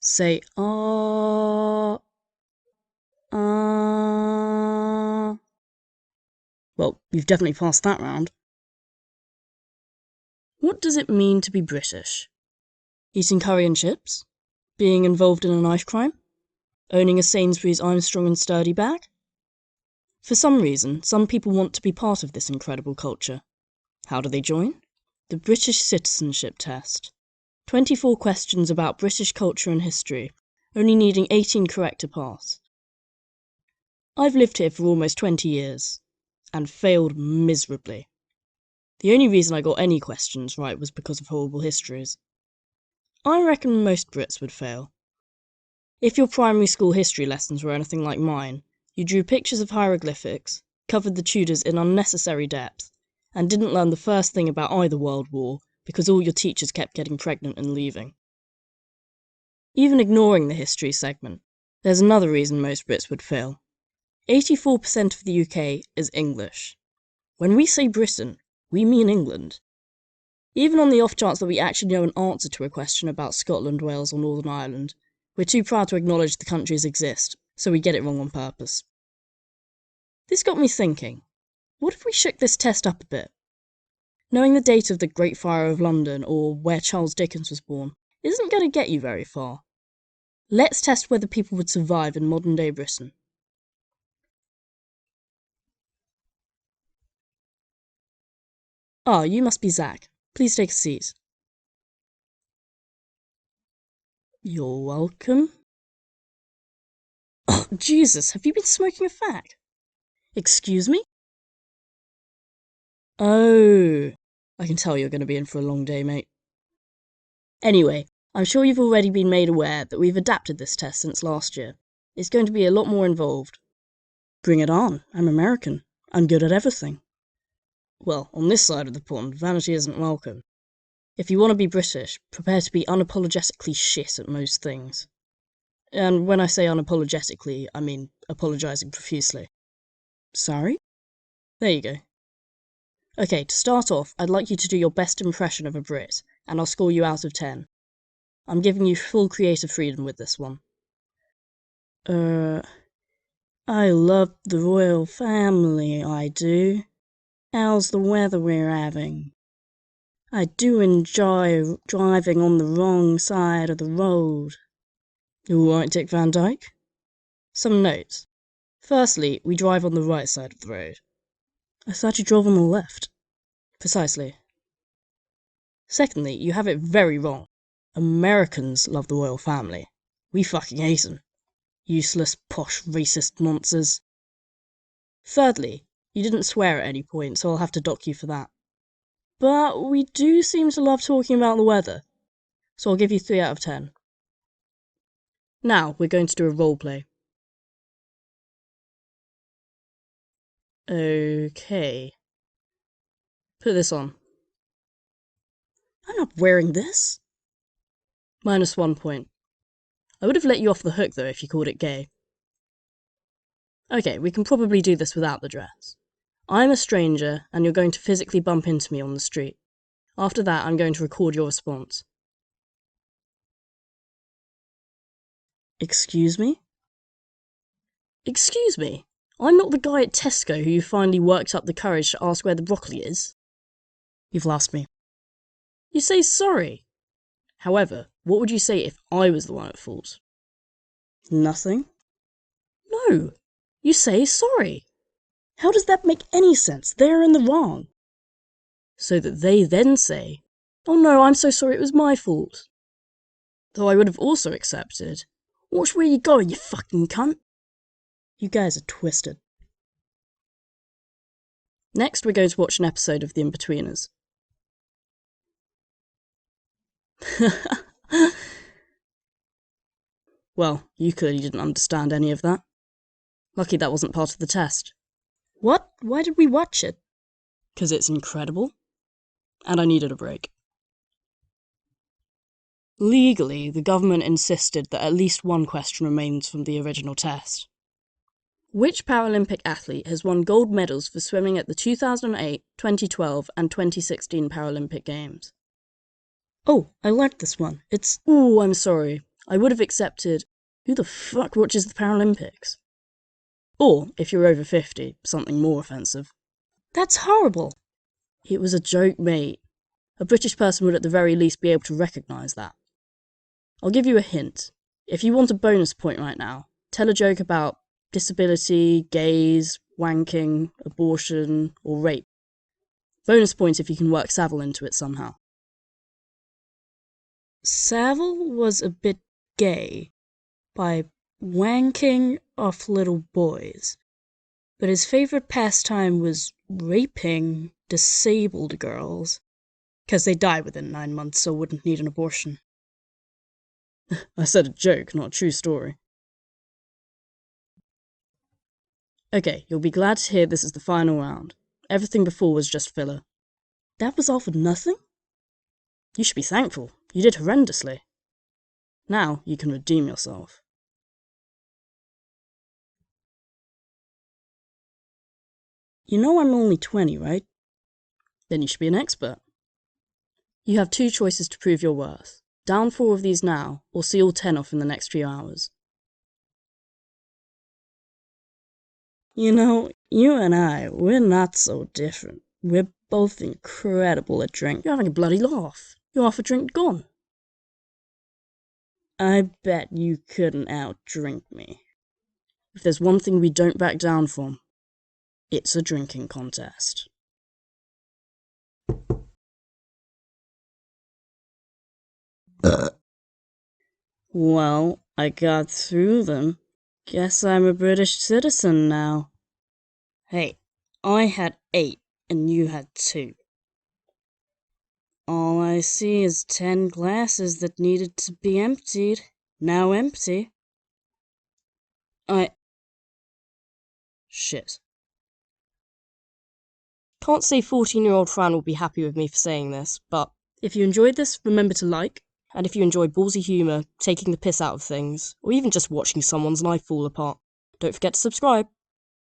Say ah. Well, you've definitely passed that round. What does it mean to be British? Eating curry and chips? Being involved in a knife crime? Owning a Sainsbury's Armstrong and Sturdy bag? For some reason, some people want to be part of this incredible culture. How do they join? The British Citizenship Test. 24 questions about British culture and history, only needing 18 correct to pass. I've lived here for almost 20 years, and failed miserably. The only reason I got any questions right was because of horrible histories. I reckon most Brits would fail. If your primary school history lessons were anything like mine, you drew pictures of hieroglyphics, covered the Tudors in unnecessary depth, and didn't learn the first thing about either World War because all your teachers kept getting pregnant and leaving. Even ignoring the history segment, there's another reason most Brits would fail. 84% of the UK is English. When we say Britain, we mean England. Even on the off chance that we actually know an answer to a question about Scotland, Wales or Northern Ireland, we're too proud to acknowledge the countries exist, so we get it wrong on purpose. This got me thinking, what if we shook this test up a bit? Knowing the date of the Great Fire of London or where Charles Dickens was born isn't going to get you very far. Let's test whether people would survive in modern day Britain. Ah, you must be Zach. Please take a seat. You're welcome. Oh, Jesus, have you been smoking a fag? Excuse me? Oh, I can tell you're going to be in for a long day, mate. Anyway, I'm sure you've already been made aware that we've adapted this test since last year. It's going to be a lot more involved. Bring it on, I'm American. I'm good at everything. Well, on this side of the pond, vanity isn't welcome. If you want to be British, prepare to be unapologetically shit at most things. And when I say unapologetically, I mean apologising profusely. Sorry? There you go. Okay, to start off, I'd like you to do your best impression of a Brit, and I'll score you out of 10. I'm giving you full creative freedom with this one. I love the royal family, I do. How's the weather we're having? I do enjoy driving on the wrong side of the road. All right, Dick Van Dyke? Some notes. Firstly, we drive on the right side of the road. I thought you drove on the left. Precisely. Secondly, you have it very wrong. Americans love the royal family. We fucking hate them. Useless, posh, racist nonsense. Thirdly, you didn't swear at any point, so I'll have to dock you for that. But we do seem to love talking about the weather, so I'll give you 3 out of 10. Now, we're going to do a role play. Okay. Put this on. I'm not wearing this. -1 point. I would have let you off the hook, though, if you called it gay. Okay, we can probably do this without the dress. I'm a stranger, and you're going to physically bump into me on the street. After that, I'm going to record your response. Excuse me? Excuse me? I'm not the guy at Tesco who you finally worked up the courage to ask where the broccoli is. You've lost me. You say sorry. However, what would you say if I was the one at fault? Nothing. No. You say sorry. How does that make any sense? They're in the wrong. So that they then say, oh no, I'm so sorry, it was my fault. Though I would have also accepted, watch where you going, you fucking cunt. You guys are twisted. Next, we're going to watch an episode of The Inbetweeners. Well, you clearly didn't understand any of that. Lucky that wasn't part of the test. What? Why did we watch it? 'Cause it's incredible. And I needed a break. Legally, the government insisted that at least one question remains from the original test. Which Paralympic athlete has won gold medals for swimming at the 2008, 2012 and 2016 Paralympic Games? Oh, I like this one. Ooh, I'm sorry. I would have accepted, who the fuck watches the Paralympics? Or, if you're over 50, something more offensive. That's horrible! It was a joke, mate. A British person would at the very least be able to recognise that. I'll give you a hint. If you want a bonus point right now, tell a joke about disability, gays, wanking, abortion, or rape. Bonus points if you can work Savile into it somehow. Savile was a bit gay by wanking off little boys, but his favourite pastime was raping disabled girls, 'cause they die within 9 months, so wouldn't need an abortion. I said a joke, not a true story. Okay, you'll be glad to hear this is the final round. Everything before was just filler. That was all for nothing? You should be thankful. You did horrendously. Now you can redeem yourself. You know I'm only 20, right? Then you should be an expert. You have 2 choices to prove your worth. Down 4 of these now, or see all 10 off in the next few hours. You know, you and I, we're not so different. We're both incredible at drink. You're having a bloody laugh. You're half a drink gone. I bet you couldn't outdrink me. If there's one thing we don't back down from, it's a drinking contest. Well, I got through them. Guess I'm a British citizen now. Hey, I had 8 and you had 2. All I see is 10 glasses that needed to be emptied, now empty. Shit. Can't say 14-year-old Fran will be happy with me for saying this, but if you enjoyed this, remember to like, and if you enjoy ballsy humour, taking the piss out of things, or even just watching someone's life fall apart, don't forget to subscribe.